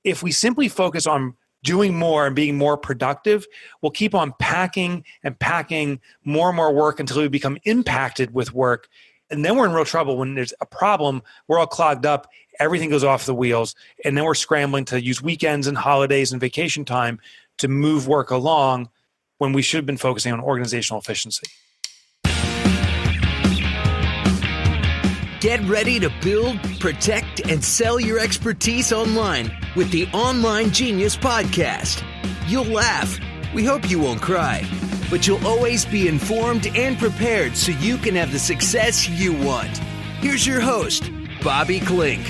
if we simply focus on doing more and being more productive, we'll keep on packing and packing more and more work until we become impacted with work. And then we're in real trouble when there's a problem, we're all clogged up, everything goes off the wheels, and then we're scrambling to use weekends and holidays and vacation time to move work along when we should have been focusing on organizational efficiency. Get ready to build, protect, and sell your expertise online with the Online Genius Podcast. You'll laugh. We hope you won't cry. But you'll always be informed and prepared so you can have the success you want. Here's your host, Bobby Klink.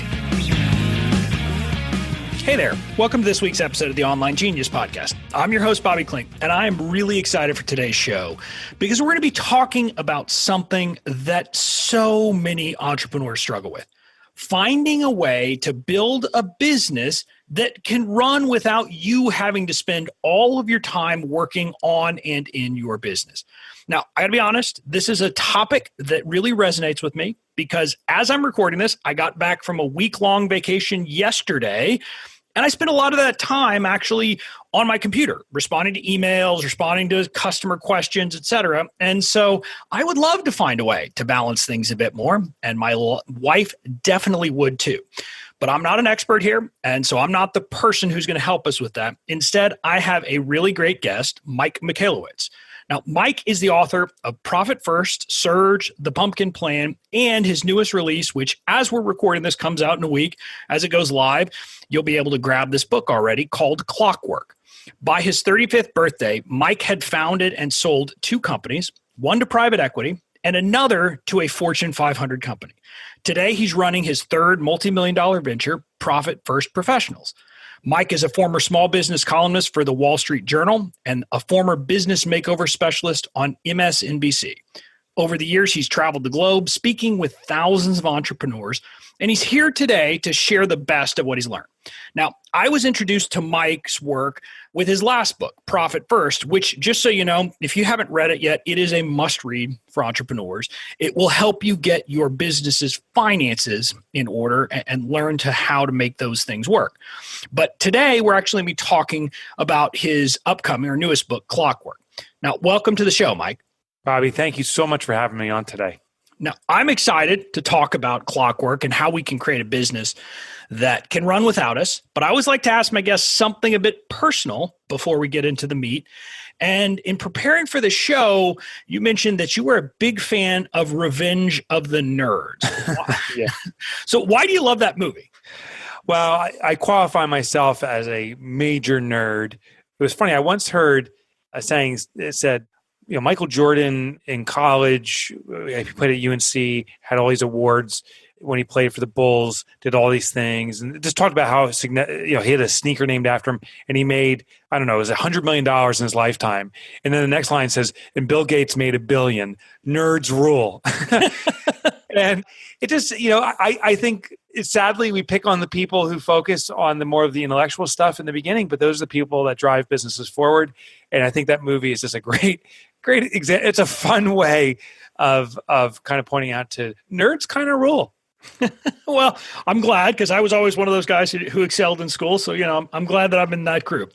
Hey there. Welcome to this week's episode of the Online Genius Podcast. I'm your host, Bobby Klink, and I am really excited for today's show because we're going to be talking about something that so many entrepreneurs struggle with. Finding a way to build a business that can run without you having to spend all of your time working on and in your business. Now, I gotta be honest, this is a topic that really resonates with me because as I'm recording this, I got back from a week-long vacation yesterday, and I spent a lot of that time actually on my computer, responding to emails, responding to customer questions, et cetera. And so I would love to find a way to balance things a bit more, and my wife definitely would too. But I'm not an expert here, and so I'm not the person who's going to help us with that. Instead, I have a really great guest, Mike Michalowicz. Now, Mike is the author of Profit First, Surge, The Pumpkin Plan, and his newest release, which as we're recording this comes out in a week. As it goes live, you'll be able to grab this book already called Clockwork. By his 35th birthday, Mike had founded and sold 2 companies, one to private equity and another to a Fortune 500 company. Today, he's running his third multi-million-dollar venture, Profit First Professionals. Mike is a former small business columnist for the Wall Street Journal and a former business makeover specialist on MSNBC. Over the years, he's traveled the globe speaking with thousands of entrepreneurs, and he's here today to share the best of what he's learned. Now, I was introduced to Mike's work with his last book, Profit First, which, just so you know, if you haven't read it yet, it is a must-read for entrepreneurs. It will help you get your business's finances in order and learn to how to make those things work. But today, we're actually going to be talking about his upcoming or newest book, Clockwork. Now, welcome to the show, Mike. Bobby, thank you so much for having me on today. Now, I'm excited to talk about Clockwork and how we can create a business that can run without us. But I always like to ask my guests something a bit personal before we get into the meat. And in preparing for the show, you mentioned that you were a big fan of Revenge of the Nerds. Yeah. So why do you love that movie? Well, I qualify myself as a major nerd. It was funny. I once heard a saying that said, you know, Michael Jordan in college, he played at UNC, had all these awards when he played for the Bulls, did all these things, and just talked about how, you know, he had a sneaker named after him, and he made, I don't know, it was $100 million in his lifetime. And then the next line says, and Bill Gates made $1 billion. Nerds rule. And it just, you know, I think sadly we pick on the people who focus on the more of the intellectual stuff in the beginning, but those are the people that drive businesses forward. And I think that movie is just a great example. It's a fun way of kind of pointing out to nerds kind of rule. Well, I'm glad because I was always one of those guys who excelled in school. So, you know, I'm glad that I'm in that group.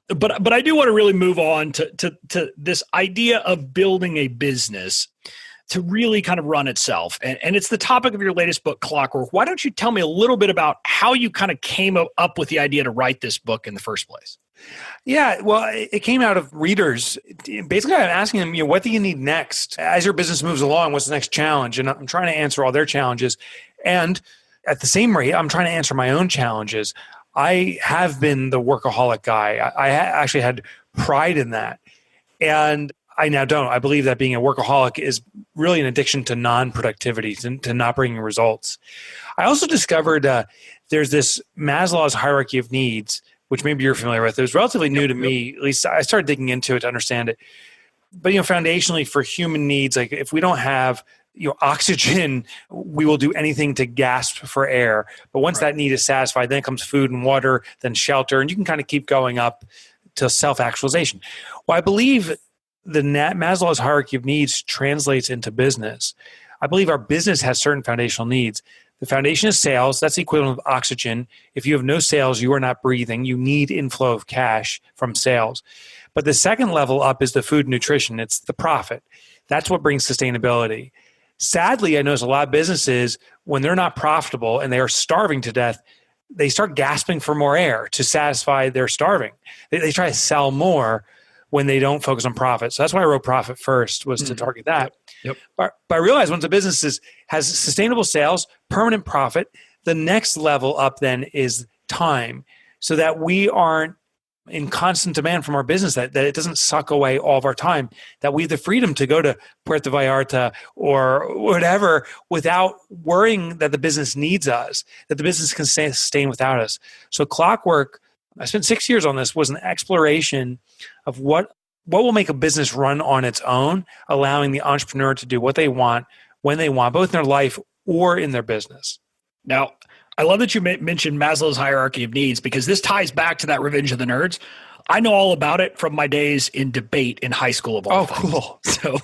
But I do want to really move on to this idea of building a business to really kind of run itself. And it's the topic of your latest book, Clockwork. Why don't you tell me a little bit about how you kind of came up with the idea to write this book in the first place? Yeah, well, it came out of readers. Basically, I'm asking them, you know, what do you need next? As your business moves along, what's the next challenge? And I'm trying to answer all their challenges. And at the same rate, I'm trying to answer my own challenges. I have been the workaholic guy. I actually had pride in that. And I now don't. I believe that being a workaholic is really an addiction to non-productivity, to not bringing results. I also discovered there's this Maslow's hierarchy of needs, which maybe you're familiar with. It was relatively new to me. At least I started digging into it to understand it. But, you know, foundationally for human needs, like if we don't have, you know, oxygen, we will do anything to gasp for air. But once that need is satisfied, then comes food and water, then shelter, and you can kind of keep going up to self-actualization. Well, I believe the Maslow's hierarchy of needs translates into business. I believe our business has certain foundational needs The foundation is sales. That's the equivalent of oxygen. If you have no sales, you are not breathing. You need inflow of cash from sales. But the second level up is the food and nutrition. It's the profit. That's what brings sustainability. Sadly, I notice a lot of businesses, when they're not profitable and they are starving to death, they start gasping for more air to satisfy their starving. They try to sell more when they don't focus on profit. So that's why I wrote Profit First, was to target that. Yep. But I realized once a business has sustainable sales, permanent profit, the next level up then is time, so that we aren't in constant demand from our business, that it doesn't suck away all of our time, that we have the freedom to go to Puerto Vallarta or whatever without worrying that the business needs us, that the business can sustain without us. So Clockwork, I spent 6 years on this, was an exploration of what will make a business run on its own, allowing the entrepreneur to do what they want, when they want, both in their life or in their business. Now, I love that you mentioned Maslow's hierarchy of needs, because this ties back to that Revenge of the Nerds. I know all about it from my days in debate in high school of all things. Cool. So,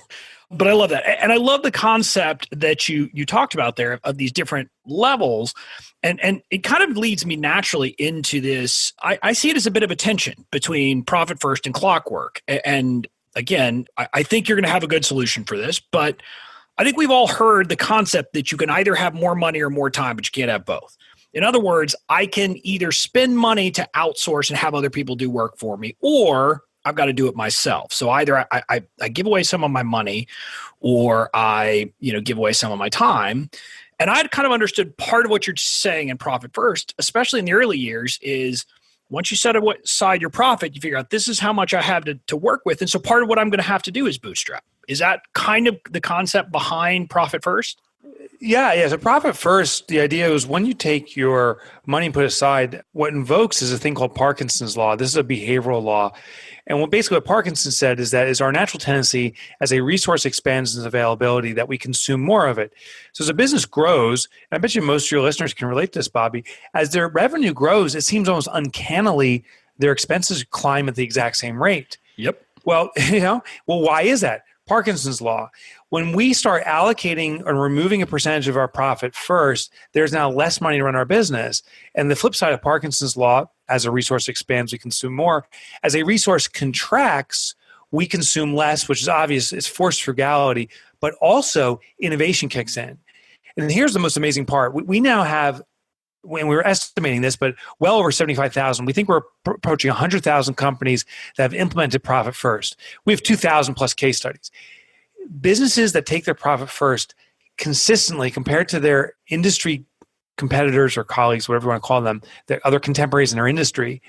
but I love that. And I love the concept that you talked about there of these different levels. And it kind of leads me naturally into this. I see it as a bit of a tension between Profit First and Clockwork. And again, I think you're going to have a good solution for this, but I think we've all heard the concept that you can either have more money or more time, but you can't have both. In other words, I can either spend money to outsource and have other people do work for me, or I've got to do it myself. So either I give away some of my money, or I give away some of my time. And I'd kind of understood part of what you're saying in Profit First, especially in the early years, is once you set aside your profit, you figure out this is how much I have to work with. And so part of what I'm going to have to do is bootstrap. Is that kind of the concept behind Profit First? Yeah. So Profit First, the idea is when you take your money and put aside, what invokes is a thing called Parkinsons Law. This is a behavioral law. And what Parkinson said is that is our natural tendency as a resource expands in availability that we consume more of it. So as a business grows, and I bet you most of your listeners can relate to this, Bobby, as their revenue grows, it seems almost uncannily their expenses climb at the exact same rate. Yep. Well, why is that? Parkinson's Law. When we start allocating and removing a percentage of our profit first, there's now less money to run our business. And the flip side of Parkinson's Law, as a resource expands, we consume more. As a resource contracts, we consume less, which is obvious. It's forced frugality, but also innovation kicks in. And here's the most amazing part. We now have, when we were estimating this, but well over 75,000. We think we're approaching 100,000 companies that have implemented Profit First. We have 2,000 plus case studies. Businesses that take their profit first consistently compared to their industry competitors or colleagues, whatever you want to call them, the other contemporaries in their industry,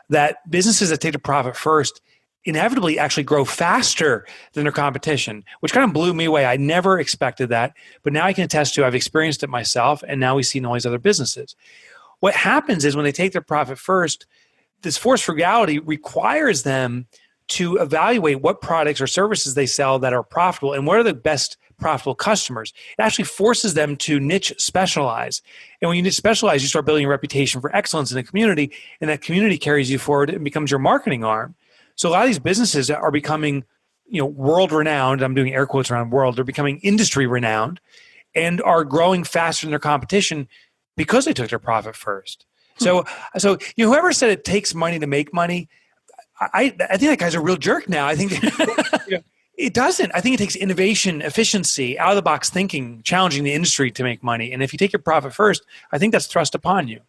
that businesses that take the profit first inevitably actually grow faster than their competition, which kind of blew me away. I never expected that, but now I can attest to, I've experienced it myself, and now we see in all these other businesses. What happens is when they take their profit first, this forced frugality requires them to evaluate what products or services they sell that are profitable and what are the best profitable customers. It actually forces them to niche specialize. And when you niche specialize, you start building a reputation for excellence in a community, and that community carries you forward and becomes your marketing arm. So a lot of these businesses are becoming, world renowned. I'm doing air quotes around world. They're becoming industry renowned and are growing faster than their competition because they took their profit first. So whoever said it takes money to make money, I think that guy's a real jerk now. I think it doesn't. I think it takes innovation, efficiency, out of the box thinking, challenging the industry to make money. And if you take your profit first, I think that's thrust upon you.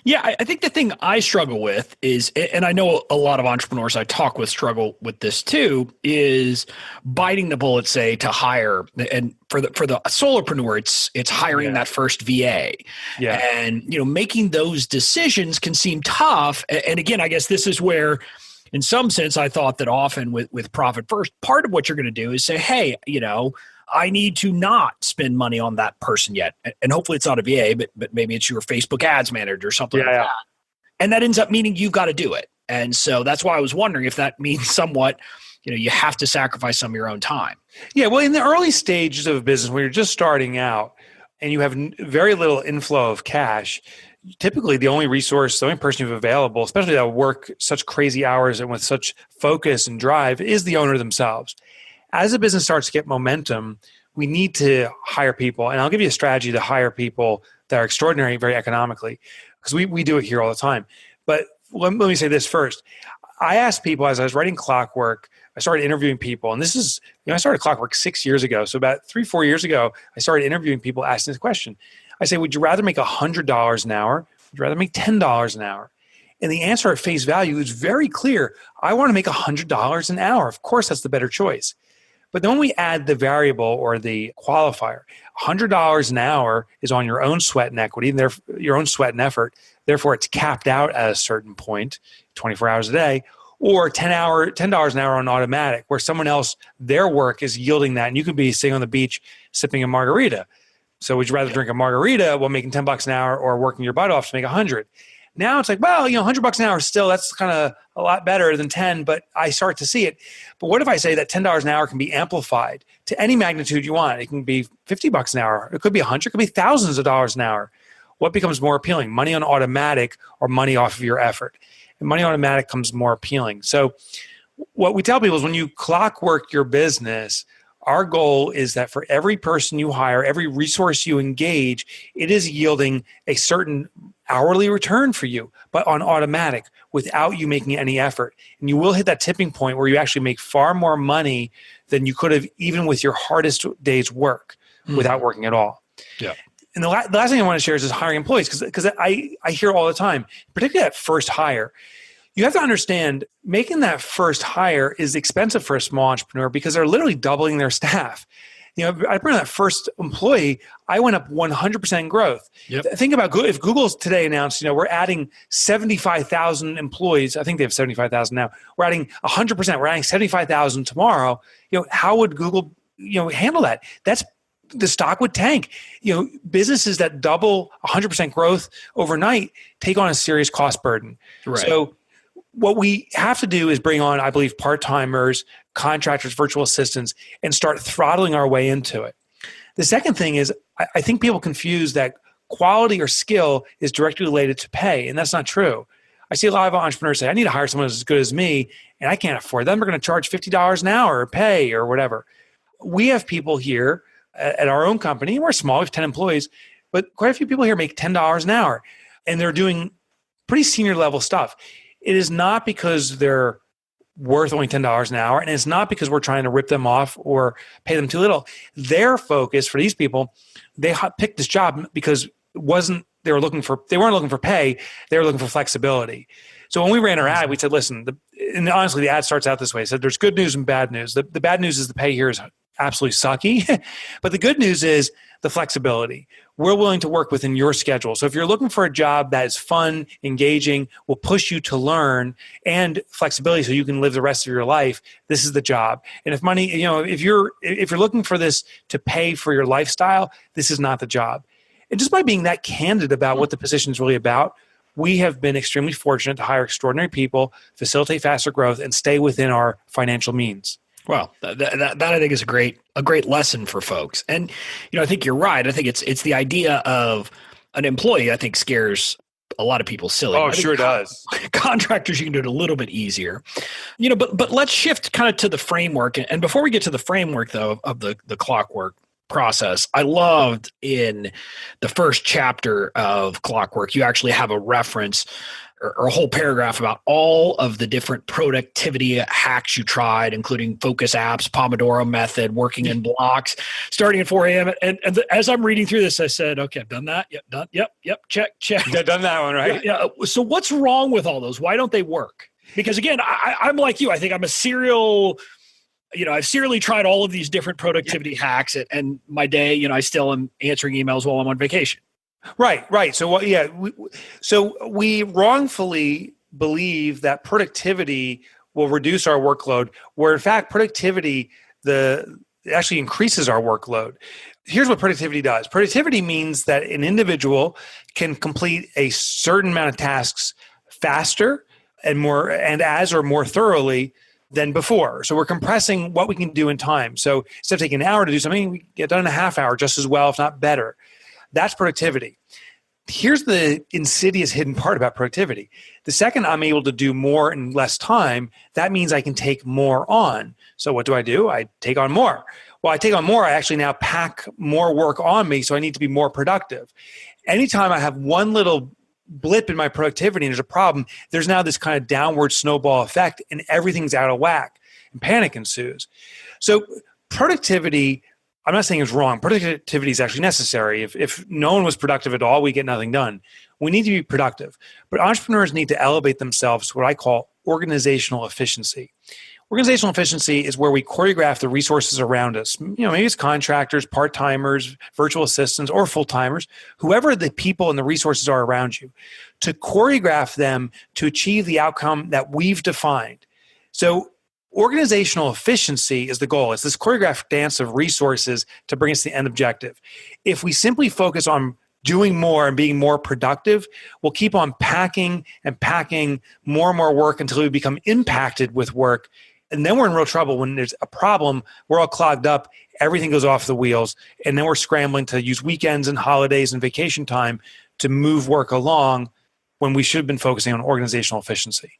Yeah, I think the thing I struggle with is, and I know a lot of entrepreneurs I talk with struggle with this too, is biting the bullet, say, to hire. And for the solopreneur, it's hiring that first VA. Yeah. And making those decisions can seem tough. And again, I guess this is where, in some sense, I thought that often with Profit First, part of what you're going to do is say, hey, I need to not spend money on that person yet. And hopefully it's not a VA, but maybe it's your Facebook ads manager or something like that. And that ends up meaning you've got to do it. And so that's why I was wondering if that means somewhat, you have to sacrifice some of your own time. Yeah, well, in the early stages of a business, when you're just starting out and you have very little inflow of cash, typically the only person you have available, especially that work such crazy hours and with such focus and drive, is the owner themselves. As a business starts to get momentum, we need to hire people. And I'll give you a strategy to hire people that are extraordinary very economically, because we do it here all the time. But let me say this first. I asked people as I was writing Clockwork, I started interviewing people, and this is, I started Clockwork 6 years ago. So about 3-4 years ago, I started interviewing people asking this question. I say, would you rather make $100 an hour? Would you rather make $10 an hour? And the answer at face value is very clear. I want to make $100 an hour. Of course, that's the better choice. But then when we add the variable or the qualifier, $100 an hour is on your own sweat and equity, and your own sweat and effort. Therefore, it's capped out at a certain point, 24 hours a day, or $10 an hour on automatic, where someone else, their work is yielding that, and you could be sitting on the beach sipping a margarita. So would you rather drink a margarita while making $10 an hour, or working your butt off to make 100? Now it's like, well, $100 an hour still, that's kind of a lot better than 10, but I start to see it. But what if I say that $10 an hour can be amplified to any magnitude you want? It can be $50 an hour. It could be 100, it could be thousands of dollars an hour. What becomes more appealing, money on automatic or money off of your effort? And money on automatic comes more appealing. So what we tell people is when you clockwork your business, our goal is that for every person you hire, every resource you engage, it is yielding a certain hourly return for you, but on automatic without you making any effort. And you will hit that tipping point where you actually make far more money than you could have even with your hardest day's work without working at all. Yeah. And the last thing I want to share is hiring employees, because I hear all the time, particularly that first hire. You have to understand, making that first hire is expensive for a small entrepreneur because they're literally doubling their staff. I bring that first employee, I went up 100% growth. Yep. Think about if Google's today announced, we're adding 75,000 employees. I think they have 75,000 now. We're adding 100%. We're adding 75,000 tomorrow. How would Google, handle that? The stock would tank. Businesses that double 100% growth overnight take on a serious cost burden. Right. So what we have to do is bring on, I believe, part-timers, contractors, virtual assistants, and start throttling our way into it. The second thing is I think people confuse that quality or skill is directly related to pay, and that's not true. I see a lot of entrepreneurs say, I need to hire someone as good as me, and I can't afford them. We're going to charge $50 an hour or pay or whatever. We have people here at our own company. We're small. We have 10 employees, but quite a few people here make $10 an hour, and they're doing pretty senior level stuff. It is not because they're worth only $10 an hour, and it's not because we're trying to rip them off or pay them too little. Their focus for these people, they picked this job because they weren't looking for pay, they were looking for flexibility. So when we ran our ad, we said, listen, and honestly, the ad starts out this way. It said there's good news and bad news. The bad news is the pay here is absolutely sucky, but the good news is the flexibility. We're willing to work within your schedule. So if you're looking for a job that is fun, engaging, will push you to learn, and flexibility so you can live the rest of your life, this is the job. And if money, if you're looking for this to pay for your lifestyle, this is not the job. And just by being that candid about what the position is really about, we have been extremely fortunate to hire extraordinary people, facilitate faster growth, and stay within our financial means. Well, that I think is a great lesson for folks. And, I think you're right. I think it's the idea of an employee, I think, scares a lot of people silly. Oh, sure does. Contractors, you can do it a little bit easier, but let's shift kind of to the framework. And before we get to the framework, though, of the clockwork process, I loved in the first chapter of Clockwork, you actually have a reference or a whole paragraph about all of the different productivity hacks you tried, including focus apps, Pomodoro method, working in blocks, starting at 4 a.m. And as I'm reading through this, I said, okay, I've done that. Yep, done. Yep, check. You've done that one, right? Yeah. So what's wrong with all those? Why don't they work? Because again, I'm like you. I think I'm a serial, I've serially tried all of these different productivity hacks, and my day, I still am answering emails while I'm on vacation. Right. So we wrongfully believe that productivity will reduce our workload, where in fact productivity actually increases our workload. Here's what productivity does. Productivity means that an individual can complete a certain amount of tasks faster and more thoroughly than before. So we're compressing what we can do in time. So instead of taking an hour to do something, we get done in a half hour just as well, if not better. That's productivity. Here's the insidious hidden part about productivity. The second I'm able to do more in less time, that means I can take more on. So what do? I take on more. Well, I take on more. I actually now pack more work on me, so I need to be more productive. Anytime I have one little blip in my productivity and there's a problem, there's now this kind of downward snowball effect and everything's out of whack and panic ensues. So productivity, I'm not saying it's wrong. Productivity is actually necessary. If no one was productive at all, we get nothing done. We need to be productive. But entrepreneurs need to elevate themselves to what I call organizational efficiency. Organizational efficiency is where we choreograph the resources around us. Maybe it's contractors, part-timers, virtual assistants, or full-timers, whoever the people and the resources are around you, to choreograph them to achieve the outcome that we've defined. So organizational efficiency is the goal. It's this choreographed dance of resources to bring us to the end objective. If we simply focus on doing more and being more productive, we'll keep on packing and packing more and more work until we become impacted with work. And then we're in real trouble. When there's a problem, we're all clogged up, everything goes off the wheels, and then we're scrambling to use weekends and holidays and vacation time to move work along when we should have been focusing on organizational efficiency.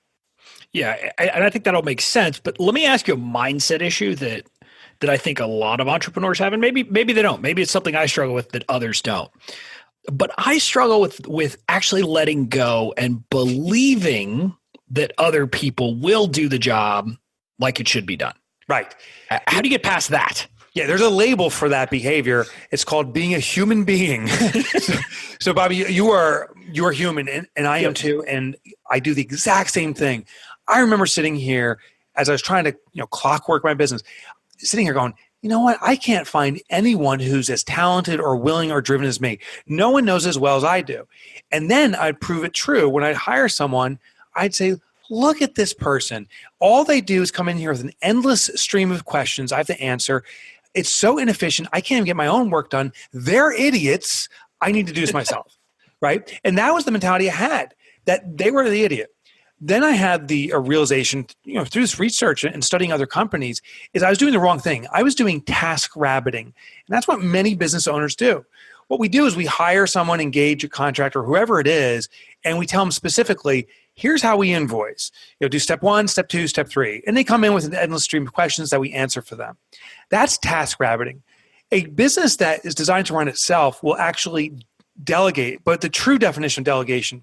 Yeah, and I think that'll make sense. But let me ask you a mindset issue that I think a lot of entrepreneurs have, and maybe they don't. Maybe it's something I struggle with that others don't. But I struggle with actually letting go and believing that other people will do the job like it should be done. Right. How do you get past that? Yeah, there's a label for that behavior. It's called being a human being. So Bobby, you are human, and I am too, and I do the exact same thing. I remember sitting here as I was trying to clockwork my business, sitting here going, you know what? I can't find anyone who's as talented or willing or driven as me. No one knows as well as I do. And then I'd prove it true. When I'd hire someone, I'd say, look at this person. All they do is come in here with an endless stream of questions I have to answer. It's so inefficient. I can't even get my own work done. They're idiots. I need to do this myself, right? And that was the mentality I had, that they were the idiot. Then I had the realization, through this research and studying other companies, is I was doing the wrong thing. I was doing task rabbiting. And that's what many business owners do. What we do is we hire someone, engage a contractor, whoever it is, and we tell them specifically, here's how we invoice. Do step 1, step 2, step 3. And they come in with an endless stream of questions that we answer for them. That's task rabbiting. A business that is designed to run itself will actually delegate, but the true definition of delegation.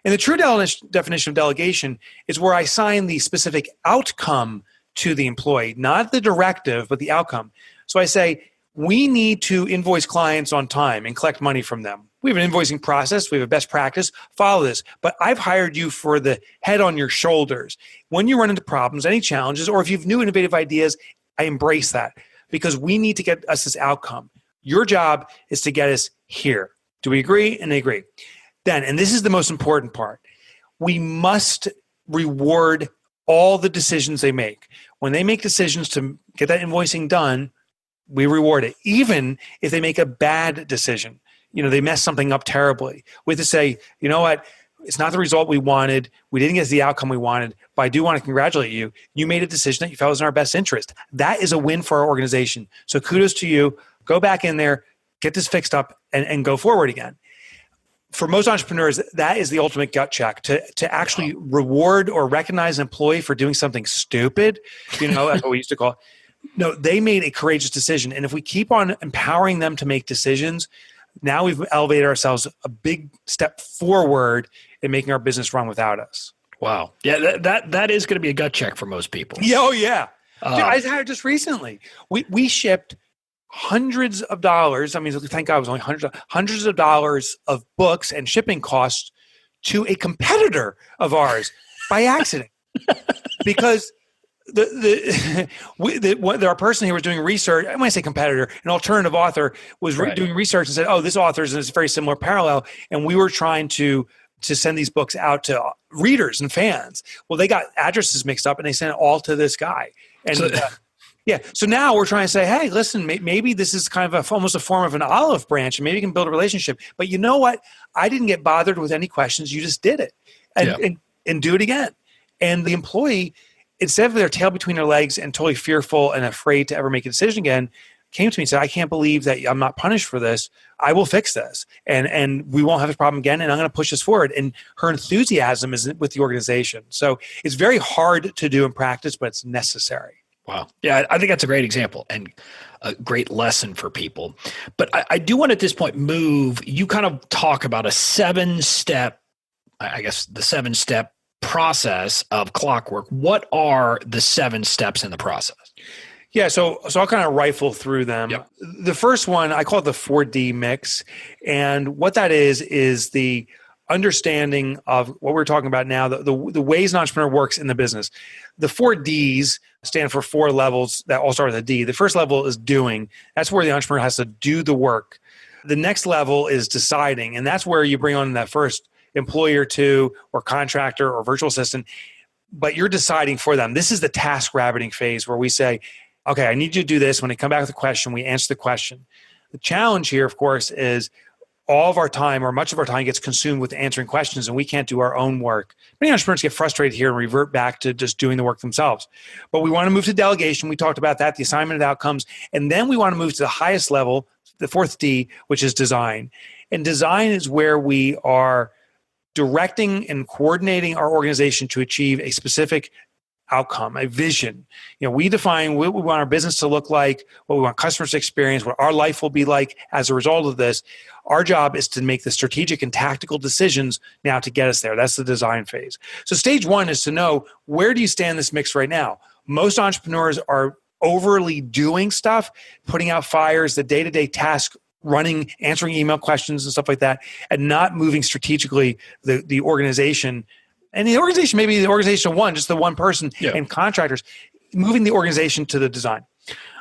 And the true definition of delegation is where I assign the specific outcome to the employee, not the directive, but the outcome. So I say, we need to invoice clients on time and collect money from them. We have an invoicing process. We have a best practice. Follow this. But I've hired you for the head on your shoulders. When you run into problems, any challenges, or if you have new innovative ideas, I embrace that because we need to get us this outcome. Your job is to get us here. Do we agree? And they agree. Then, and this is the most important part, we must reward all the decisions they make. When they make decisions to get that invoicing done, we reward it, even if they make a bad decision. They mess something up terribly. We have to say, you know what? It's not the result we wanted. We didn't get the outcome we wanted, but I do want to congratulate you. You made a decision that you felt was in our best interest. That is a win for our organization. So kudos to you. Go back in there, get this fixed up, and go forward again. For most entrepreneurs, that is the ultimate gut check, to actually reward or recognize an employee for doing something stupid. That's what we used to call it. No, they made a courageous decision. And if we keep on empowering them to make decisions, now we've elevated ourselves a big step forward in making our business run without us. Wow. Yeah, that is going to be a gut check for most people. Yeah, oh, yeah. Dude, I hired just recently. We shipped hundreds of dollars. I mean, thank God it was only hundreds of dollars of books and shipping costs to a competitor of ours by accident. Because our person here was doing research. I might say competitor, an alternative author was doing research and said, "Oh, this author is in a very similar parallel," and we were trying to send these books out to readers and fans. Well, they got addresses mixed up, and they sent it all to this guy. And so now we're trying to say, "Hey, listen, maybe this is kind of almost a form of an olive branch, and maybe you can build a relationship." But you know what? I didn't get bothered with any questions. You just did it, and do it again. And the employee, instead of their tail between their legs and totally fearful and afraid to ever make a decision again, came to me and said, "I can't believe that I'm not punished for this. I will fix this. And we won't have this problem again. And I'm going to push this forward." And her enthusiasm is with the organization. So it's very hard to do in practice, but it's necessary. Wow. Yeah, I think that's a great example. And a great lesson for people. But I do want at this point you kind of talk about a 7-step, I guess the 7-step process of clockwork. What are the 7 steps in the process? Yeah, so I'll kind of rifle through them. Yep. The first one, I call it the 4D mix. And what that is the understanding of what we're talking about now, the ways an entrepreneur works in the business. The 4 Ds stand for 4 levels that all start with a D. The first level is doing. That's where the entrepreneur has to do the work. The next level is deciding, and that's where you bring on that first employee or two or contractor or virtual assistant, but you're deciding for them. This is the task rabbiting phase where we say, okay, I need you to do this. When they come back with a question, we answer the question. The challenge here, of course, is all of our time or much of our time gets consumed with answering questions and we can't do our own work. Many entrepreneurs get frustrated here and revert back to just doing the work themselves. But we want to move to delegation. We talked about that, the assignment of outcomes. And then we want to move to the highest level, the 4th D, which is design. And design is where we are directing and coordinating our organization to achieve a specific outcome, a vision. We define what we want our business to look like, what we want customers to experience, what our life will be like as a result of this. Our job is to make the strategic and tactical decisions now to get us there. That's the design phase. So stage 1 is to know, where do you stand in this mix right now? Most entrepreneurs are overly doing stuff, putting out fires, the day-to-day task, running, answering email questions and stuff like that, and not moving strategically the organization. And the organization, maybe the organization one, just the one person and contractors, moving the organization to the design.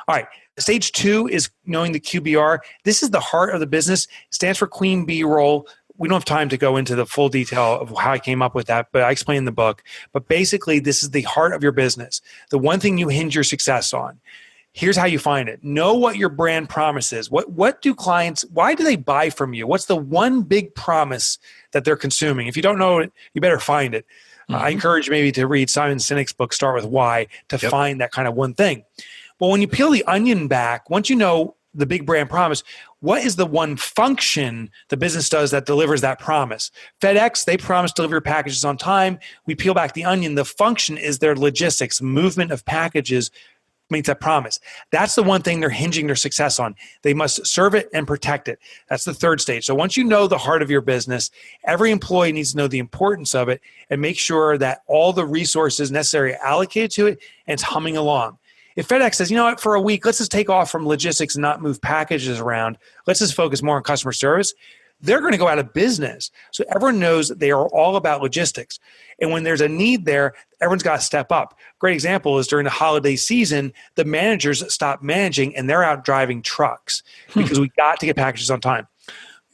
All right. Stage 2 is knowing the QBR. This is the heart of the business. It stands for Queen Bee role. We don't have time to go into the full detail of how I came up with that, but I explain in the book. But basically, this is the heart of your business, the one thing you hinge your success on. Here's how you find it. Know what your brand promises. What do clients, why do they buy from you? What's the one big promise that they're consuming? If you don't know it, you better find it. I encourage maybe to read Simon Sinek's book, Start With Why, to find that kind of one thing. Well, when you peel the onion back, once you know the big brand promise, what is the one function the business does that delivers that promise? FedEx, they promise to deliver packages on time. We peel back the onion. The function is their logistics, movement of packages, makes that promise. That's the one thing they're hinging their success on. They must serve it and protect it. That's the 3rd stage. So once you know the heart of your business, every employee needs to know the importance of it and make sure that all the resources necessary are allocated to it and it's humming along. If FedEx says, you know what, for a week, let's just take off from logistics and not move packages around, let's just focus more on customer service, they're going to go out of business. So everyone knows that they are all about logistics. And when there's a need there, everyone's got to step up. Great example is during the holiday season, the managers stop managing and they're out driving trucks because we got to get packages on time.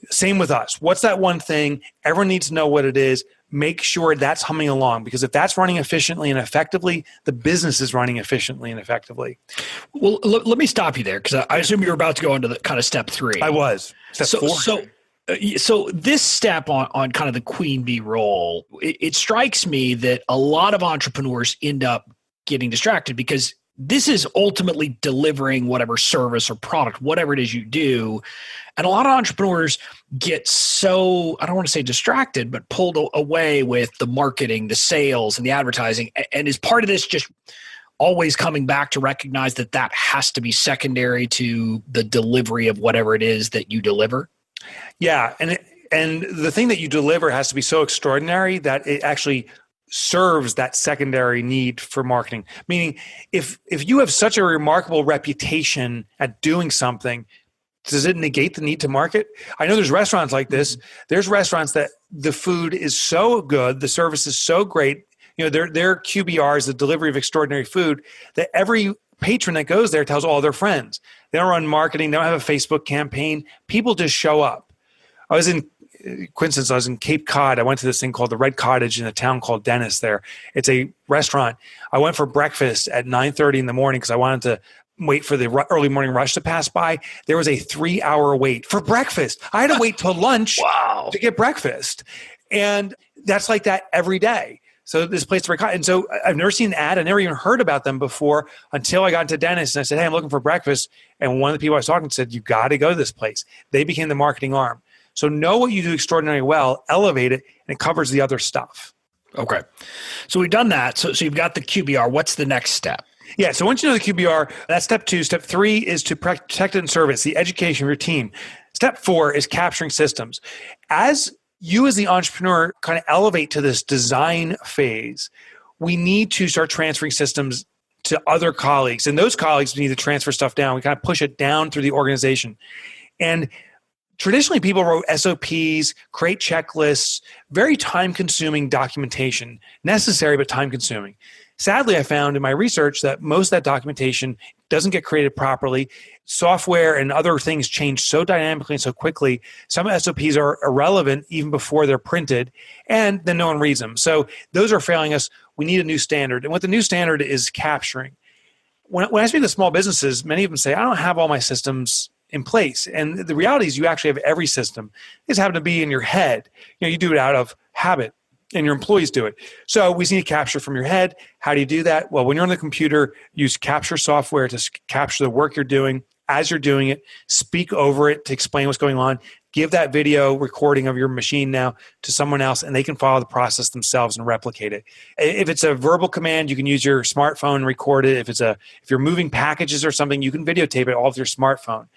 Same with us. What's that one thing? Everyone needs to know what it is. Make sure that's humming along, because if that's running efficiently and effectively, the business is running efficiently and effectively. Well, let me stop you there, because I assume you're about to go into the kind of step 3. I was. Step 4. So this step on kind of the Queen Bee role, it strikes me that a lot of entrepreneurs end up getting distracted, because this is ultimately delivering whatever service or product, whatever it is you do. And a lot of entrepreneurs get so, I don't want to say distracted, but pulled away with the marketing, the sales, and the advertising. And is part of this just always coming back to recognize that that has to be secondary to the delivery of whatever it is that you deliver? Yeah. And the thing that you deliver has to be so extraordinary that it actually serves that secondary need for marketing. Meaning, if you have such a remarkable reputation at doing something, does it negate the need to market? I know there's restaurants like this. There's restaurants that the food is so good, the service is so great, their QBRs, the delivery of extraordinary food, that every patron that goes there tells all their friends. They don't run marketing. They don't have a Facebook campaign. People just show up. I was in Cape Cod. I went to this thing called the Red Cottage in a town called Dennis there. It's a restaurant. I went for breakfast at 9:30 in the morning because I wanted to wait for the early morning rush to pass by. There was a 3-hour wait for breakfast. I had to wait till lunch to get breakfast. And that's like that every day. So this place, and so I've never seen an ad. I never even heard about them before until I got into Dennis and I said, hey, I'm looking for breakfast. And one of the people I was talking to said, you got to go to this place. They became the marketing arm. So know what you do extraordinarily well, elevate it, and it covers the other stuff. Okay. So we've done that. So you've got the QBR. What's the next step? Yeah. So once you know the QBR, that's step 2. Step 3 is to protect it and service, the education of your team. Step 4 is capturing systems. As you as the entrepreneur kind of elevate to this design phase, we need to start transferring systems to other colleagues. And those colleagues need to transfer stuff down. We kind of push it down through the organization. And traditionally, people wrote SOPs, create checklists, very time-consuming documentation, necessary but time-consuming. Sadly, I found in my research that most of that documentation doesn't get created properly. Software and other things change so dynamically and so quickly. Some SOPs are irrelevant even before they're printed, and then no one reads them. So those are failing us. We need a new standard. And what the new standard is capturing. When I speak to small businesses, many of them say, I don't have all my systems in place. And the reality is you actually have every system. It's happen to be in your head. You do it out of habit, and your employees do it. So we need to capture from your head. How do you do that? Well, when you're on the computer, use capture software to capture the work you're doing. As you're doing it, speak over it to explain what's going on. Give that video recording of your machine now to someone else, and they can follow the process themselves and replicate it. If it's a verbal command, you can use your smartphone and record it. If you're moving packages or something, you can videotape it all with your smartphone.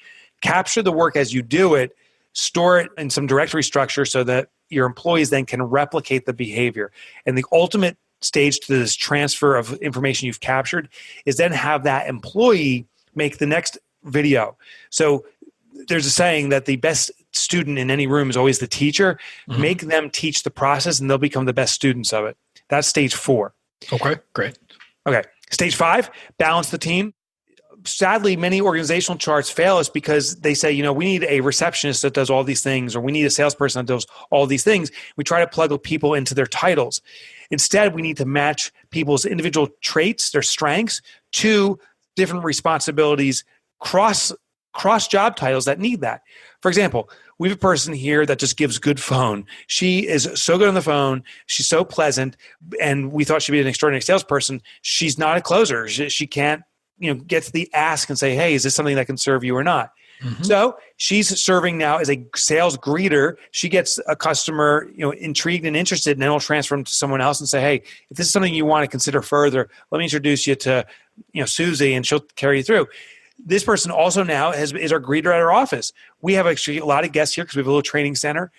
Capture the work as you do it, store it in some directory structure so that your employees then can replicate the behavior. And the ultimate stage to this transfer of information you've captured is then have that employee make the next video. So there's a saying that the best student in any room is always the teacher. Mm-hmm. Make them teach the process and they'll become the best students of it. That's stage 4. Okay, great. Okay. Stage 5, balance the team. Sadly, many organizational charts fail us because they say, we need a receptionist that does all these things, or we need a salesperson that does all these things. We try to plug people into their titles. Instead, we need to match people's individual traits, their strengths, to different responsibilities, cross job titles that need that. For example, we have a person here that just gives good phone. She is so good on the phone. She's so pleasant. And we thought she'd be an extraordinary salesperson. She's not a closer. She can't, get to the ask and say, hey, is this something that can serve you or not? Mm-hmm. So she's serving now as a sales greeter. She gets a customer, intrigued and interested, and then we'll transfer them to someone else and say, hey, if this is something you want to consider further, let me introduce you to, Susie, and she'll carry you through. This person also now is our greeter at our office. We have actually a lot of guests here because we have a little training center.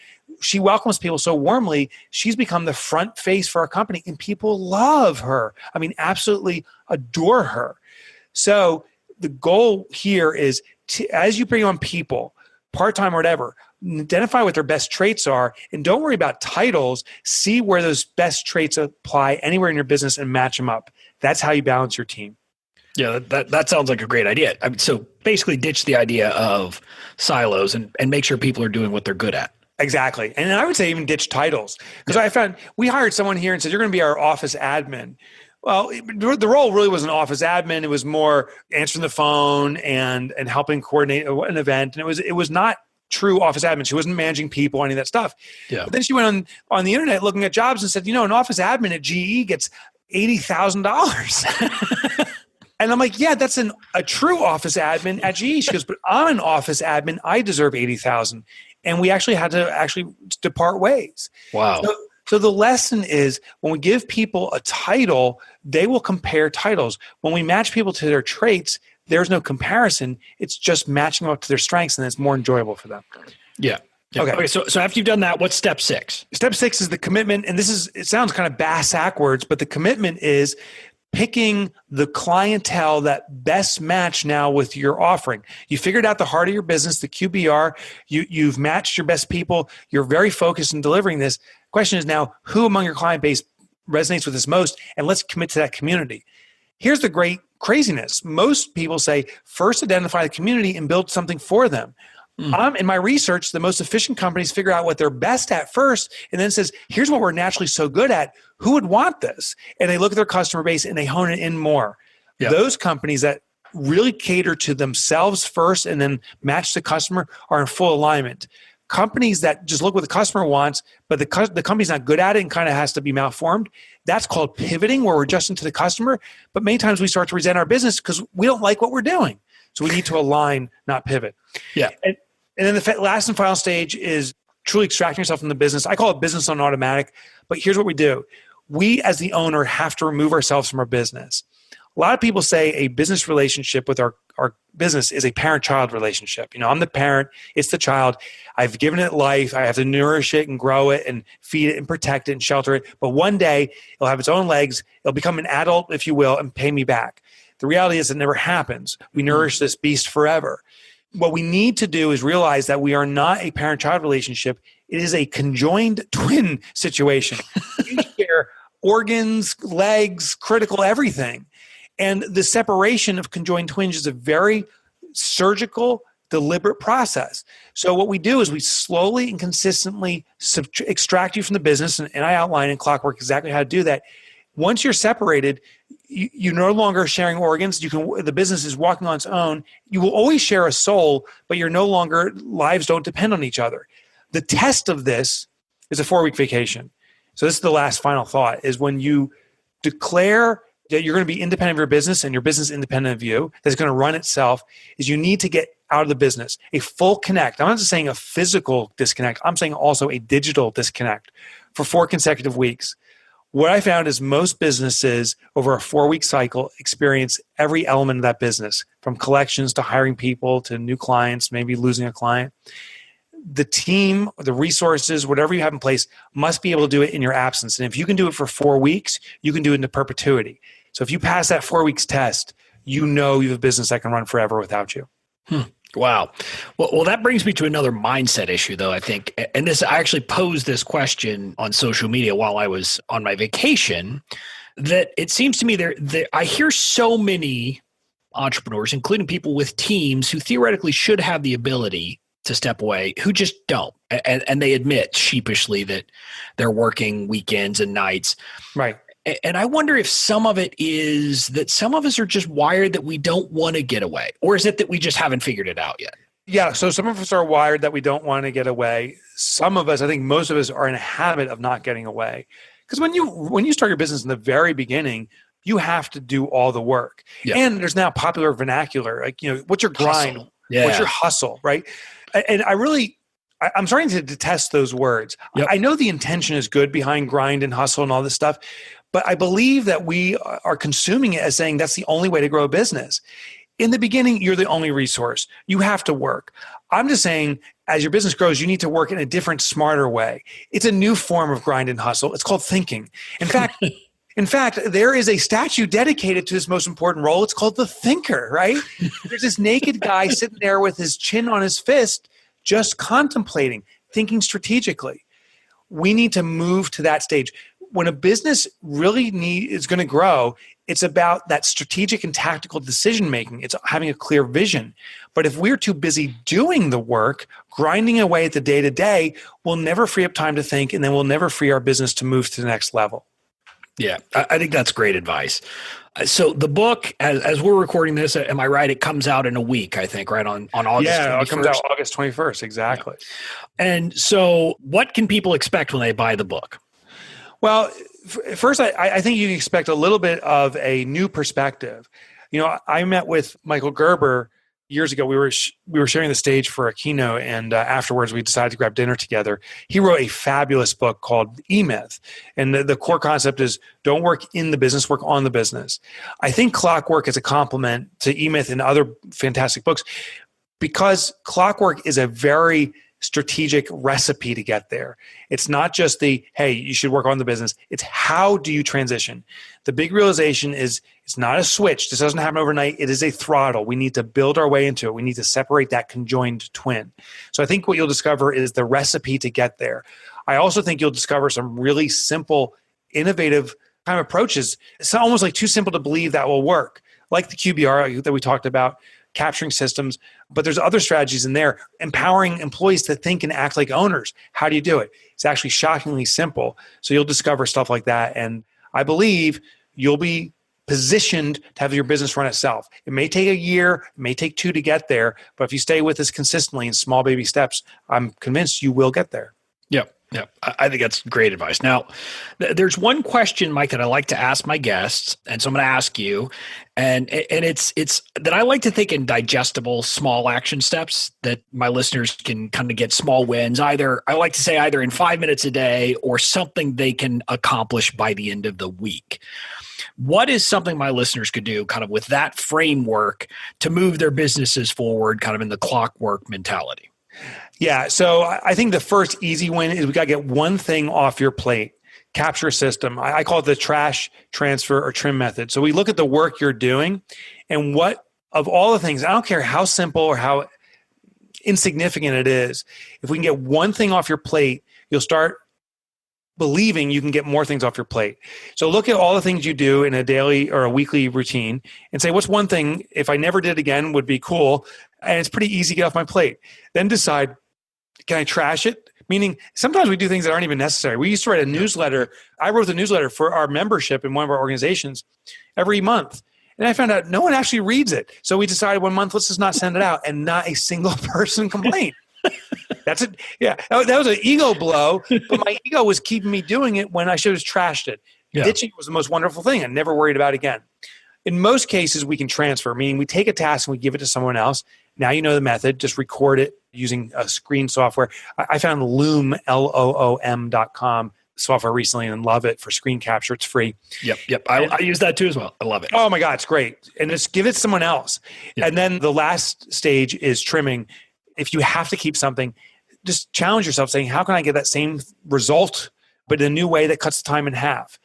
She welcomes people so warmly. She's become the front face for our company, and people love her. I mean, absolutely adore her. So the goal here is as you bring on people, part-time or whatever, identify what their best traits are, and don't worry about titles. See where those best traits apply anywhere in your business and match them up. That's how you balance your team. Yeah, that sounds like a great idea. I mean, so basically ditch the idea of silos and make sure people are doing what they're good at. Exactly. And I would say even ditch titles. Because I found we hired someone here and said, you're going to be our office admin. Well, the role really wasn't office admin. It was more answering the phone and helping coordinate an event. And it was not true office admin. She wasn't managing people, any of that stuff. Yeah. But then she went on the internet looking at jobs and said, an office admin at GE gets $80,000. And I'm like, yeah, that's a true office admin at GE. She goes, but I'm an office admin. I deserve $80,000. And we actually had to depart ways. Wow. So the lesson is when we give people a title, they will compare titles. When we match people to their traits, there's no comparison. It's just matching them up to their strengths, and it's more enjoyable for them. Yeah. Okay. So after you've done that, what's step 6? Step 6 is the commitment. And it sounds kind of backwards, but the commitment is picking the clientele that best match now with your offering. You figured out the heart of your business, the QBR. You've matched your best people. You're very focused in delivering this. Question is now, who among your client base resonates with this most? And let's commit to that community. Here's the great craziness. Most people say, first identify the community and build something for them. In my research, the most efficient companies figure out what they're best at first and then says, here's what we're naturally so good at. Who would want this? And they look at their customer base and they hone it in more. Yep. Those companies that really cater to themselves first and then match the customer are in full alignment. Companies that just look what the customer wants, but the company's not good at it and kind of has to be malformed, that's called pivoting, where we're adjusting to the customer. But many times we start to resent our business because we don't like what we're doing. So we need to align, not pivot. Yeah. And then the last and final stage is truly extracting yourself from the business. I call it business on automatic, but here's what we do. We, as the owner, have to remove ourselves from our business. A lot of people say a business relationship with our business is a parent-child relationship. I'm the parent, it's the child. I've given it life. I have to nourish it and grow it and feed it and protect it and shelter it. But one day it'll have its own legs. It'll become an adult, if you will, and pay me back. The reality is it never happens. We nourish this beast forever. What we need to do is realize that we are not a parent-child relationship. It is a conjoined twin situation. You share organs, legs, critical everything. And the separation of conjoined twins is a very surgical, deliberate process. So what we do is we slowly and consistently extract you from the business, and I outline in Clockwork exactly how to do that. Once you're separated, you're no longer sharing organs. The business is walking on its own. You will always share a soul, but lives don't depend on each other. The test of this is a 4-week vacation. So this is the last final thought, is when you declare that you're going to be independent of your business and your business independent of you, that's going to run itself, is you need to get out of the business. A full connect. I'm not just saying a physical disconnect. I'm saying also a digital disconnect for 4 consecutive weeks. What I found is most businesses over a 4-week cycle experience every element of that business, from collections to hiring people to new clients, maybe losing a client. The team, the resources, whatever you have in place must be able to do it in your absence. And if you can do it for 4 weeks, you can do it into perpetuity. So if you pass that 4 weeks test, you have a business that can run forever without you. Wow. Well, that brings me to another mindset issue, though, I think. And I actually posed this question on social media while I was on my vacation, that it seems to me I hear so many entrepreneurs, including people with teams who theoretically should have the ability to step away, who just don't. And they admit sheepishly that they're working weekends and nights. Right. And I wonder if some of it is that some of us are just wired that we don't want to get away, or is it that we just haven't figured it out yet? Yeah, so some of us are wired that we don't want to get away. Some of us, I think most of us, are in a habit of not getting away. Because when you start your business in the very beginning, you have to do all the work. Yep. And there's now popular vernacular, like, what's your grind? Yeah. What's your hustle, right? And I'm starting to detest those words. Yep. I know the intention is good behind grind and hustle and all this stuff, but I believe that we are consuming it as saying that's the only way to grow a business. In the beginning, you're the only resource. You have to work. I'm just saying, as your business grows, you need to work in a different, smarter way. It's a new form of grind and hustle. It's called thinking. In fact, there is a statue dedicated to this most important role. It's called the thinker, right? There's this naked guy sitting there with his chin on his fist, just contemplating, thinking strategically. We need to move to that stage. When a business really is going to grow, it's about that strategic and tactical decision-making. It's having a clear vision. But if we're too busy doing the work, grinding away at the day-to-day, we'll never free up time to think, and then we'll never free our business to move to the next level. Yeah, I think that's great advice. So the book, as we're recording this, am I right? It comes out in a week, I think, right? On August 21st? Yeah, it comes out August 21st, exactly. Yeah. And so what can people expect when they buy the book? Well, first, I think you can expect a little bit of a new perspective. I met with Michael Gerber years ago. We were sharing the stage for a keynote, and afterwards we decided to grab dinner together. He wrote a fabulous book called E-Myth, and the core concept is don't work in the business, work on the business. I think Clockwork is a complement to E-Myth and other fantastic books because Clockwork is a very strategic recipe to get there. It's not just hey, you should work on the business. It's how do you transition? The big realization is it's not a switch. This doesn't happen overnight. It is a throttle. We need to build our way into it. We need to separate that conjoined twin. So I think what you'll discover is the recipe to get there. I also think you'll discover some really simple, innovative kind of approaches. It's almost like too simple to believe that will work, like the QBR that we talked about, capturing systems, but there's other strategies in there. Empowering employees to think and act like owners. How do you do it? It's actually shockingly simple. So you'll discover stuff like that. And I believe you'll be positioned to have your business run itself. It may take a year, it may take 2 to get there, but if you stay with this consistently in small baby steps, I'm convinced you will get there. Yeah. Yeah, I think that's great advice. Now, there's one question, Mike, that I like to ask my guests, and so I'm going to ask you, and it's that I like to think in digestible, small action steps that my listeners can kind of get small wins. Either I like to say either in 5 minutes a day or something they can accomplish by the end of the week. What is something my listeners could do, kind of with that framework, to move their businesses forward, kind of in the clockwork mentality? Yeah. So I think the first easy win is we got to get one thing off your plate. Capture system. I call it the trash, transfer, or trim method. So we look at the work you're doing and what of all the things, I don't care how simple or how insignificant it is, if we can get one thing off your plate, you'll start believing you can get more things off your plate. So look at all the things you do in a daily or a weekly routine and say, what's one thing, if I never did again, would be cool, and it's pretty easy to get off my plate. Then decide, can I trash it? Meaning, sometimes we do things that aren't even necessary. We used to write a newsletter. I wrote the newsletter for our membership in one of our organizations every month. And I found out no one actually reads it. So we decided one month, let's just not send it out. And not a single person complained. That's it. Yeah. That was an ego blow. But my ego was keeping me doing it when I should have trashed it. Yeah. Ditching was the most wonderful thing. I never worried about it again. In most cases, we can transfer, meaning we take a task and we give it to someone else. Now you know the method. Just record it using a screen software. I found Loom, LOOM.com software recently and love it for screen capture. It's free. Yep. I use that too as well. I love it. Oh my God, it's great. And just give it to someone else. Yep. And then the last stage is trimming. If you have to keep something, just challenge yourself saying, how can I get that same result, but in a new way that cuts the time in half?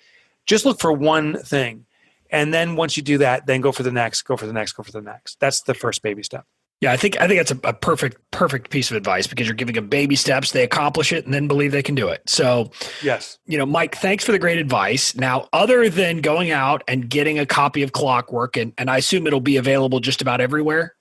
Just look for one thing. And then once you do that, then go for the next, go for the next, go for the next. That's the first baby step. Yeah, I think that's a perfect piece of advice, because you're giving them baby steps, they accomplish it, and then believe they can do it. So, yes, Mike, thanks for the great advice. Now, other than going out and getting a copy of Clockwork, and I assume it'll be available just about everywhere.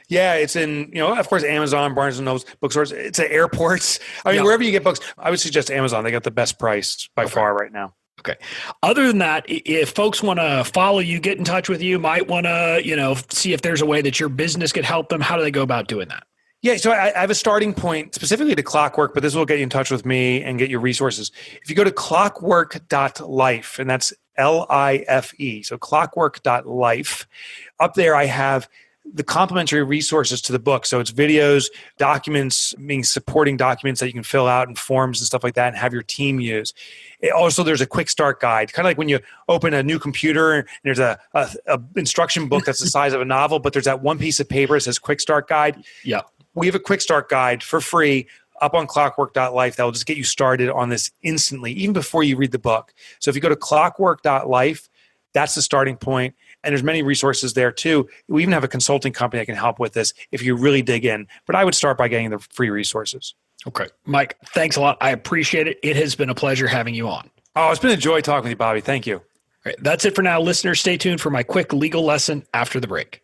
Yeah, it's in, of course, Amazon, Barnes & Noble bookstores. It's at airports. I mean, wherever you get books, I would suggest Amazon. They got the best price by far right now. Okay. Other than that, if folks want to follow you, get in touch with you, might want to, see if there's a way that your business could help them, how do they go about doing that? Yeah, so I have a starting point specifically to Clockwork, but this will get you in touch with me and get your resources. If you go to clockwork.life, and that's LIFE, so clockwork.life, up there I have the complementary resources to the book. So it's videos, documents, meaning supporting documents that you can fill out and forms and stuff like that and have your team use. Also, there's a quick start guide, kind of like when you open a new computer and there's a instruction book that's the size of a novel, but there's that one piece of paper that says quick start guide. Yeah. We have a quick start guide for free up on clockwork.life that will just get you started on this instantly, even before you read the book. So if you go to clockwork.life, that's the starting point. And there's many resources there too. We even have a consulting company that can help with this if you really dig in. But I would start by getting the free resources. Okay. Mike, thanks a lot. I appreciate it. It has been a pleasure having you on. Oh, it's been a joy talking with you, Bobby. Thank you. All right, that's it for now. Listeners, stay tuned for my quick legal lesson after the break.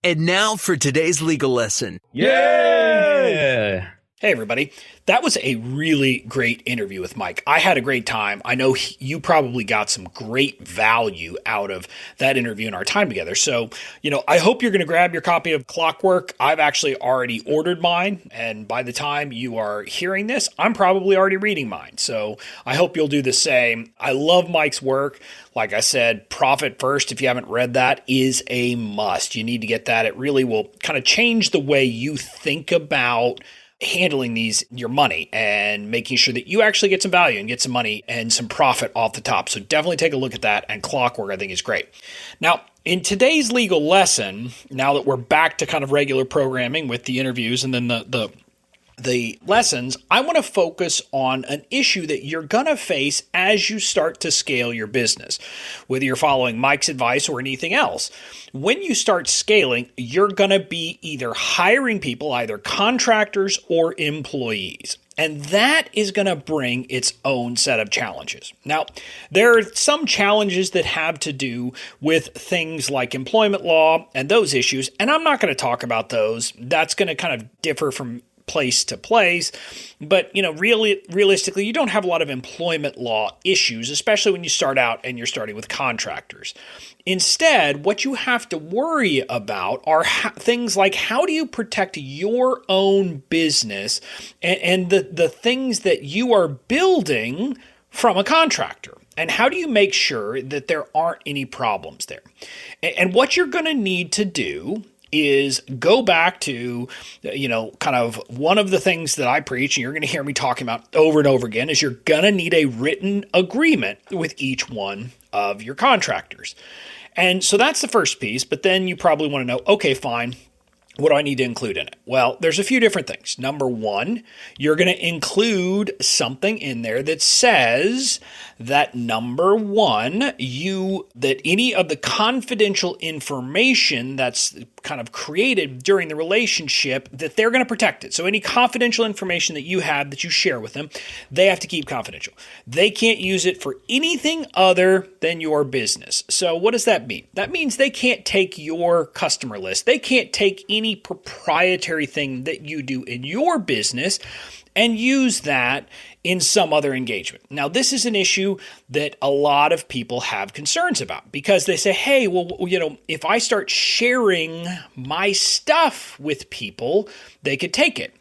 And now for today's legal lesson. Yay! Hey, everybody. That was a really great interview with Mike. I had a great time. I know you probably got some great value out of that interview and our time together. So, I hope you're going to grab your copy of Clockwork. I've actually already ordered mine. And by the time you are hearing this, I'm probably already reading mine. So I hope you'll do the same. I love Mike's work. Like I said, Profit First, if you haven't read that, is a must. You need to get that. It really will kind of change the way you think about handling your money and making sure that you actually get some value and get some money and some profit off the top. So definitely take a look at that. And Clockwork, I think, is great. Now, in today's legal lesson, now that we're back to kind of regular programming with the interviews and then the lessons, I want to focus on an issue that you're going to face as you start to scale your business, whether you're following Mike's advice or anything else. When you start scaling, you're going to be either hiring people, either contractors or employees. And that is going to bring its own set of challenges. Now, there are some challenges that have to do with things like employment law and those issues, and I'm not going to talk about those. That's going to kind of differ from place to place. But, realistically, you don't have a lot of employment law issues, especially when you start out and you're starting with contractors. Instead, what you have to worry about are things like how do you protect your own business and the things that you are building from a contractor? And how do you make sure that there aren't any problems there? And what you're going to need to do is go back to, kind of one of the things that I preach, and you're going to hear me talking about over and over again, is you're going to need a written agreement with each one of your contractors. And so that's the first piece, but then you probably want to know, okay, fine. What do I need to include in it? Well, there's a few different things. Number one, you're going to include something in there that says that number one, that any of the confidential information that's kind of created during the relationship, that they're going to protect it. So any confidential information that you have that you share with them, they have to keep confidential. They can't use it for anything other than your business. So what does that mean? That means they can't take your customer list. They can't take any proprietary thing that you do in your business and use that in some other engagement. Now, this is an issue that a lot of people have concerns about because they say, hey, well, if I start sharing my stuff with people, they could take it.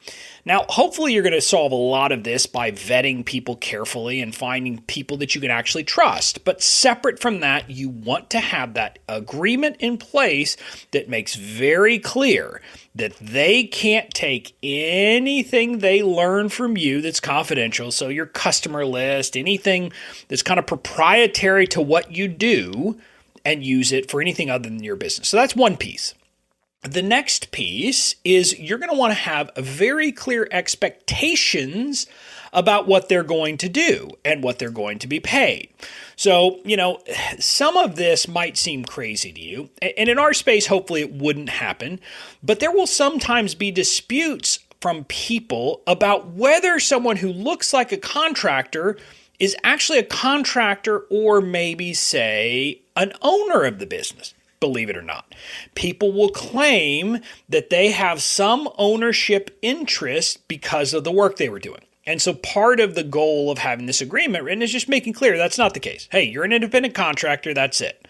Now, hopefully you're going to solve a lot of this by vetting people carefully and finding people that you can actually trust. But separate from that, you want to have that agreement in place that makes very clear that they can't take anything they learn from you that's confidential. So your customer list, anything that's kind of proprietary to what you do, and use it for anything other than your business. So that's one piece. The next piece is you're going to want to have very clear expectations about what they're going to do and what they're going to be paid. So, some of this might seem crazy to you, and in our space, hopefully it wouldn't happen, but there will sometimes be disputes from people about whether someone who looks like a contractor is actually a contractor or maybe, say, an owner of the business. Believe it or not, people will claim that they have some ownership interest because of the work they were doing. And so part of the goal of having this agreement written is just making clear that's not the case. Hey, you're an independent contractor, that's it.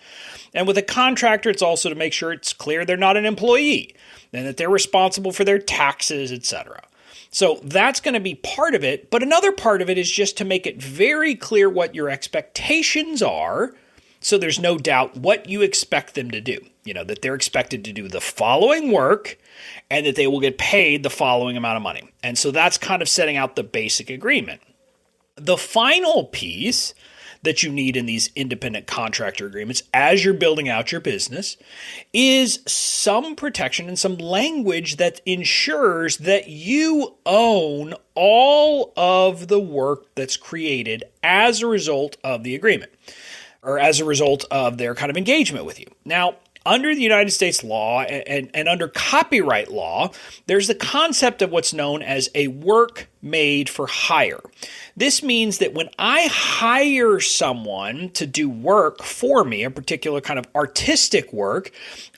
And with a contractor, it's also to make sure it's clear they're not an employee and that they're responsible for their taxes, etc. So that's going to be part of it. But another part of it is just to make it very clear what your expectations are. So there's no doubt what you expect them to do, that they're expected to do the following work and that they will get paid the following amount of money. And so that's kind of setting out the basic agreement. The final piece that you need in these independent contractor agreements as you're building out your business is some protection and some language that ensures that you own all of the work that's created as a result of the agreement, or as a result of their kind of engagement with you. Now, under the United States law and under copyright law, there's the concept of what's known as a work made for hire. This means that when I hire someone to do work for me, a particular kind of artistic work,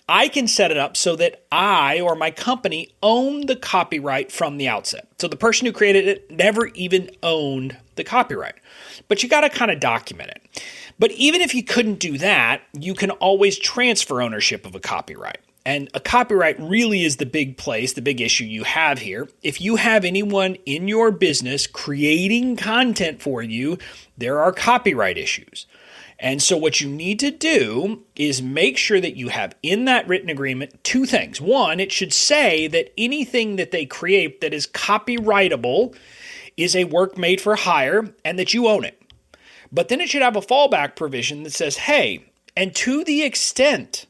I can set it up so that I or my company own the copyright from the outset. So the person who created it never even owned the copyright. But you got to kind of document it. But even if you couldn't do that, you can always transfer ownership of a copyright. And a copyright really is the big place, the big issue you have here. If you have anyone in your business creating content for you, there are copyright issues. And so what you need to do is make sure that you have in that written agreement two things. One, it should say that anything that they create that is copyrightable is a work made for hire and that you own it. But then it should have a fallback provision that says, hey, and to the extent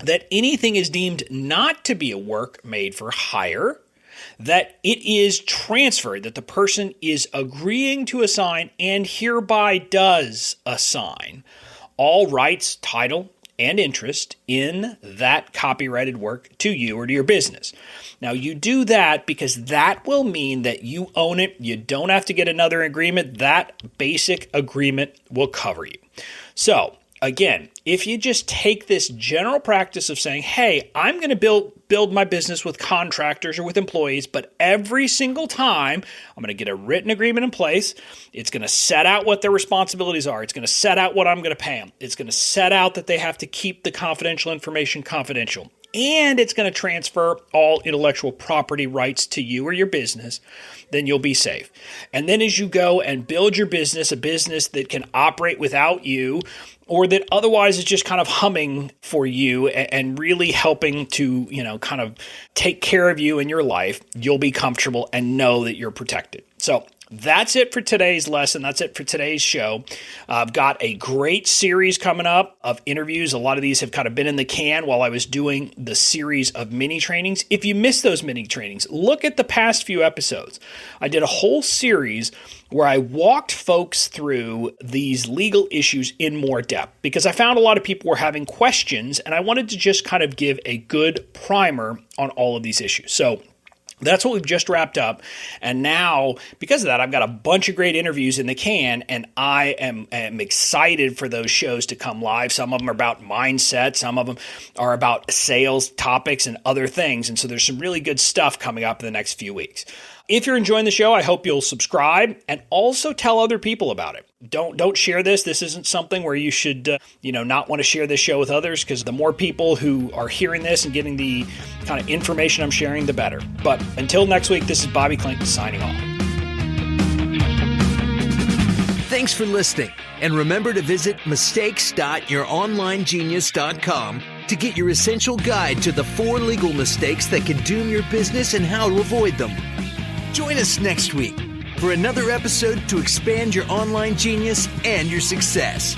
that anything is deemed not to be a work made for hire, that it is transferred, that the person is agreeing to assign and hereby does assign all rights, title, and interest in that copyrighted work to you or to your business. Now, you do that because that will mean that you own it. You don't have to get another agreement. That basic agreement will cover you. So, Again, if you just take this general practice of saying, hey, I'm going to build my business with contractors or with employees, but every single time I'm going to get a written agreement in place. It's going to set out what their responsibilities are. It's going to set out what I'm going to pay them. It's going to set out that they have to keep the confidential information confidential. And it's going to transfer all intellectual property rights to you or your business, then you'll be safe. And then as you go and build your business, a business that can operate without you, or that otherwise is just kind of humming for you and really helping to, kind of take care of you in your life, you'll be comfortable and know that you're protected. So that's it for today's lesson. That's it for today's show. I've got a great series coming up of interviews. A lot of these have kind of been in the can while I was doing the series of mini trainings. If you missed those mini trainings, look at the past few episodes. I did a whole series where I walked folks through these legal issues in more depth because I found a lot of people were having questions and I wanted to just kind of give a good primer on all of these issues. So that's what we've just wrapped up. And now, because of that, I've got a bunch of great interviews in the can, and I am excited for those shows to come live. Some of them are about mindset. Some of them are about sales topics and other things. And so there's some really good stuff coming up in the next few weeks. If you're enjoying the show, I hope you'll subscribe and also tell other people about it. Don't share this. This isn't something where you should, not want to share this show with others, because the more people who are hearing this and getting the kind of information I'm sharing, the better. But until next week, this is Bobby Clinton signing off. Thanks for listening. And remember to visit mistakes.youronlinegenius.com to get your essential guide to the 4 legal mistakes that can doom your business and how to avoid them. Join us next week for another episode to expand your online genius and your success.